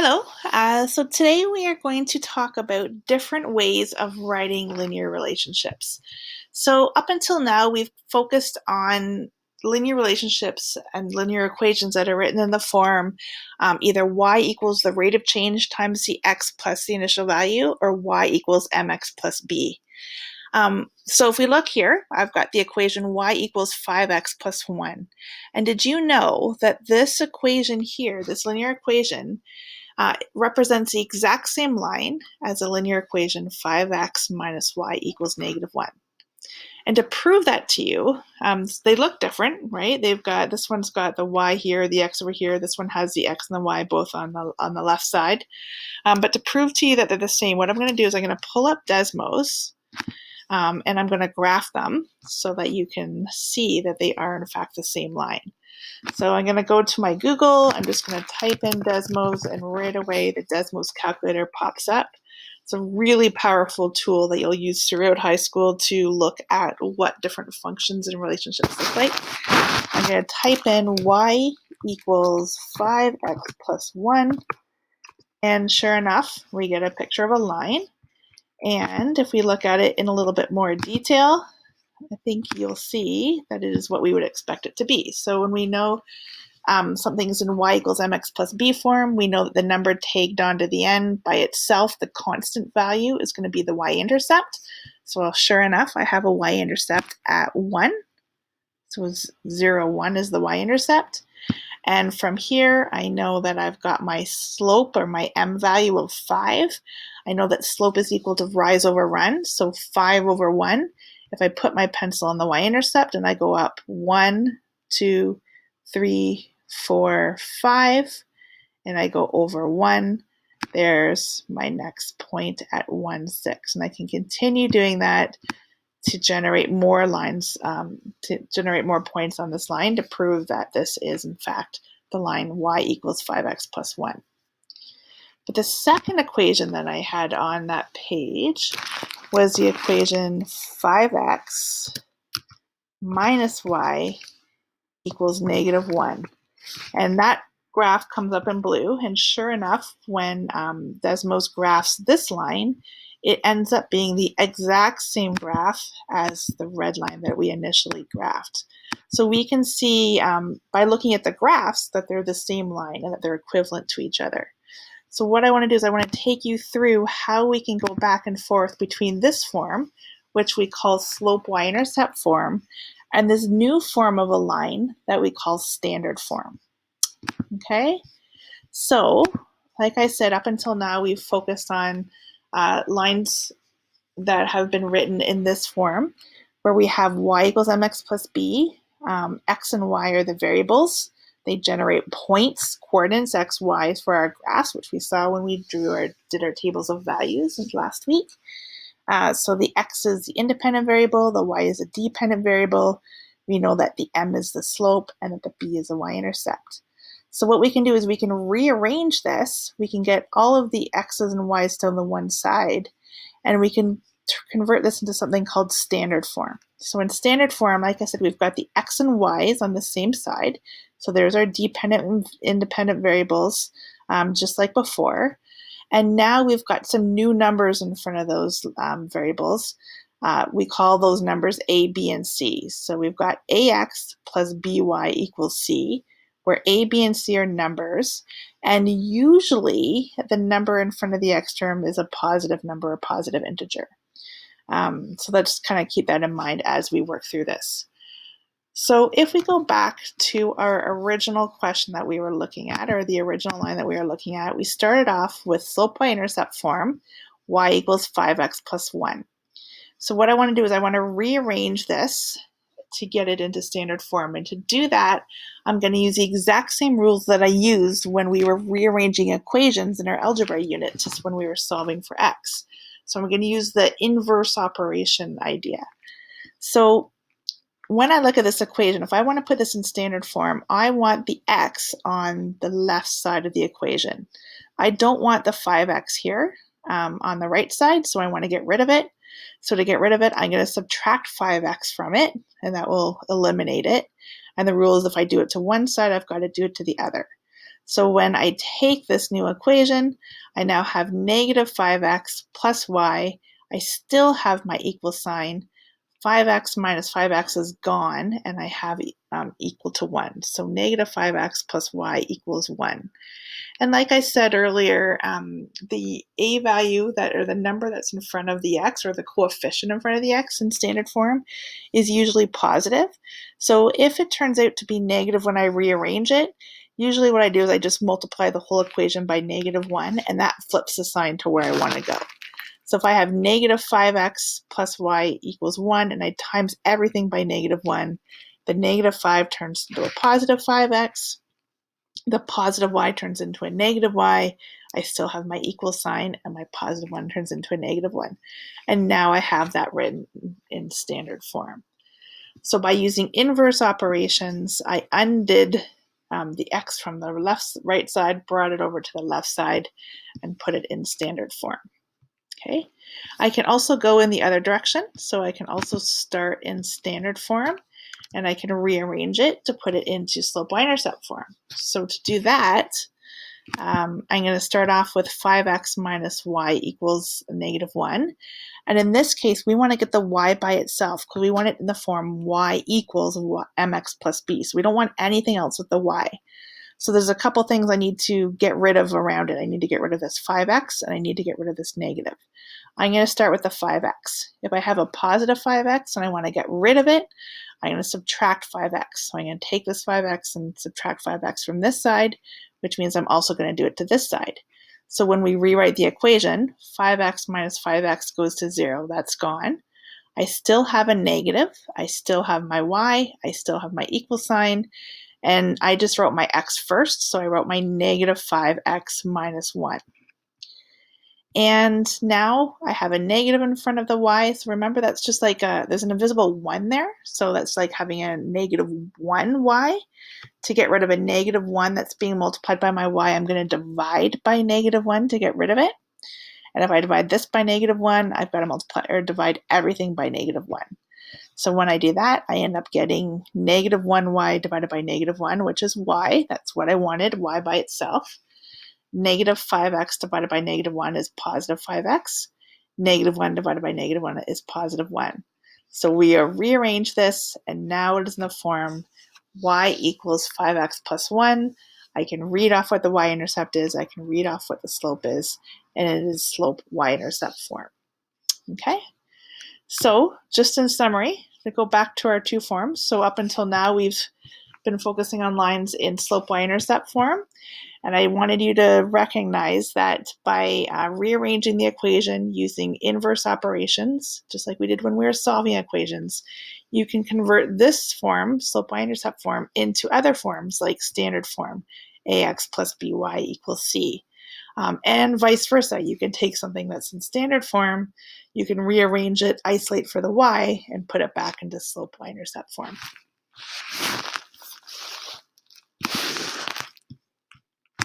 Hello. So today we are going to talk about different ways of writing linear relationships. So up until now, we've focused on linear relationships and linear equations that are written in the form either y equals the rate of change times the x plus the initial value, or y equals mx plus b. So if we look here, I've got the equation y equals 5x plus 1. And did you know that this equation here, this linear equation, represents the exact same line as a linear equation 5x minus y equals negative 1. And to prove that to you, they look different, right? They've got, this one's got the y here, the x over here. This one has the x and the y both on the left side. But to prove to you that they're the same, what I'm going to do is I'm going to pull up Desmos, and I'm going to graph them so that you can see that they are in fact the same line. So I'm going to go to my Google. I'm just going to type in Desmos, and right away the Desmos calculator pops up. It's a really powerful tool that you'll use throughout high school to look at what different functions and relationships look like. I'm going to type in y equals 5x plus 1, and sure enough, we get a picture of a line. And if we look at it in a little bit more detail, I think you'll see that it is what we would expect it to be. So when we know something's in y equals mx plus b form, we know that the number tagged onto the end by itself, the constant value, is going to be the y-intercept. So sure enough, I have a y-intercept at 1. So 0, 1 is the y-intercept. And from here, I know that I've got my slope, or my m value, of 5. I know that slope is equal to rise over run, so 5 over 1. If I put my pencil on the y-intercept and I go up 1, 2, 3, 4, 5, and I go over 1, there's my next point at 1, 6. And I can continue doing that to generate more lines, to generate more points on this line to prove that this is in fact the line y equals 5x plus 1. But the second equation that I had on that page was the equation 5x minus y equals negative 1. And that graph comes up in blue, and sure enough, when Desmos graphs this line, it ends up being the exact same graph as the red line that we initially graphed. So we can see by looking at the graphs that they're the same line and that they're equivalent to each other. So what I want to do is I want to take you through how we can go back and forth between this form, which we call slope y-intercept form, and this new form of a line that we call standard form. Okay, so like I said, up until now, we've focused on lines that have been written in this form, where we have y equals mx plus b. X and y are the variables. They generate points, coordinates, x, y for our graphs, which we saw when we did our tables of values last week. So the x is the independent variable, the y is a dependent variable. We know that the m is the slope and that the b is the y-intercept. So what we can do is we can rearrange this. We can get all of the x's and y's down the one side, and we can convert this into something called standard form. So in standard form, like I said, we've got the x and y's on the same side. So there's our dependent and independent variables, just like before. And now we've got some new numbers in front of those variables. We call those numbers a, b, and c. So we've got ax plus by equals c, where a, b, and c are numbers. And usually the number in front of the x term is a positive number, a positive integer. So let's kind of keep that in mind as we work through this. So if we go back to our original question that we were looking at, or the original line that we were looking at, we started off with slope y-intercept form, y equals 5x plus 1. So what I want to do is I want to rearrange this to get it into standard form. And to do that, I'm going to use the exact same rules that I used when we were rearranging equations in our algebra unit, just when we were solving for x. So I'm going to use the inverse operation idea. So when I look at this equation, if I want to put this in standard form, I want the x on the left side of the equation. I don't want the 5x here on the right side, so I want to get rid of it. So to get rid of it, I'm going to subtract 5x from it, and that will eliminate it. And the rule is if I do it to one side, I've got to do it to the other. So when I take this new equation, I now have negative 5x plus y. I still have my equal sign. 5x minus 5x is gone, and I have equal to 1. So negative 5x plus y equals 1. And like I said earlier, the a value or the number that's in front of the x, or the coefficient in front of the x in standard form, is usually positive. So if it turns out to be negative when I rearrange it, usually what I do is I just multiply the whole equation by negative 1, and that flips the sign to where I want to go. So if I have negative 5x plus y equals 1, and I times everything by negative 1, the negative 5 turns into a positive 5x. The positive y turns into a negative y. I still have my equal sign, and my positive 1 turns into a negative 1. And now I have that written in standard form. So by using inverse operations, I undid the x from the right side, brought it over to the left side, and put it in standard form. Okay. I can also go in the other direction. So I can also start in standard form, and I can rearrange it to put it into slope y-intercept form. So to do that, I'm going to start off with 5x minus y equals negative 1. And in this case, we want to get the y by itself because we want it in the form y equals mx plus b. So we don't want anything else with the y. So there's a couple things I need to get rid of around it. I need to get rid of this 5x, and I need to get rid of this negative. I'm going to start with the 5x. If I have a positive 5x and I want to get rid of it, I'm going to subtract 5x. So I'm going to take this 5x and subtract 5x from this side, which means I'm also going to do it to this side. So when we rewrite the equation, 5x minus 5x goes to 0. That's gone. I still have a negative. I still have my y. I still have my equal sign. And I just wrote my x first, so I wrote my negative 5x minus 1. And now I have a negative in front of the y. So remember, that's just like there's an invisible 1 there. So that's like having a negative 1y. To get rid of a negative 1 that's being multiplied by my y, I'm going to divide by negative 1 to get rid of it. And if I divide this by negative 1, I've got to multiply or divide everything by negative 1. So when I do that, I end up getting negative 1y divided by negative 1, which is y. That's what I wanted, y by itself. Negative 5x divided by negative 1 is positive 5x. Negative 1 divided by negative 1 is positive 1. So we rearrange this, and now it is in the form y equals 5x plus 1. I can read off what the y-intercept is. I can read off what the slope is, and it is slope y-intercept form. Okay? So just in summary, to go back to our two forms. So up until now, we've been focusing on lines in slope y-intercept form. And I wanted you to recognize that by rearranging the equation using inverse operations, just like we did when we were solving equations, you can convert this form, slope y-intercept form, into other forms like standard form, ax plus by equals c. And vice versa. You can take something that's in standard form, you can rearrange it, isolate for the y, and put it back into slope y-intercept form.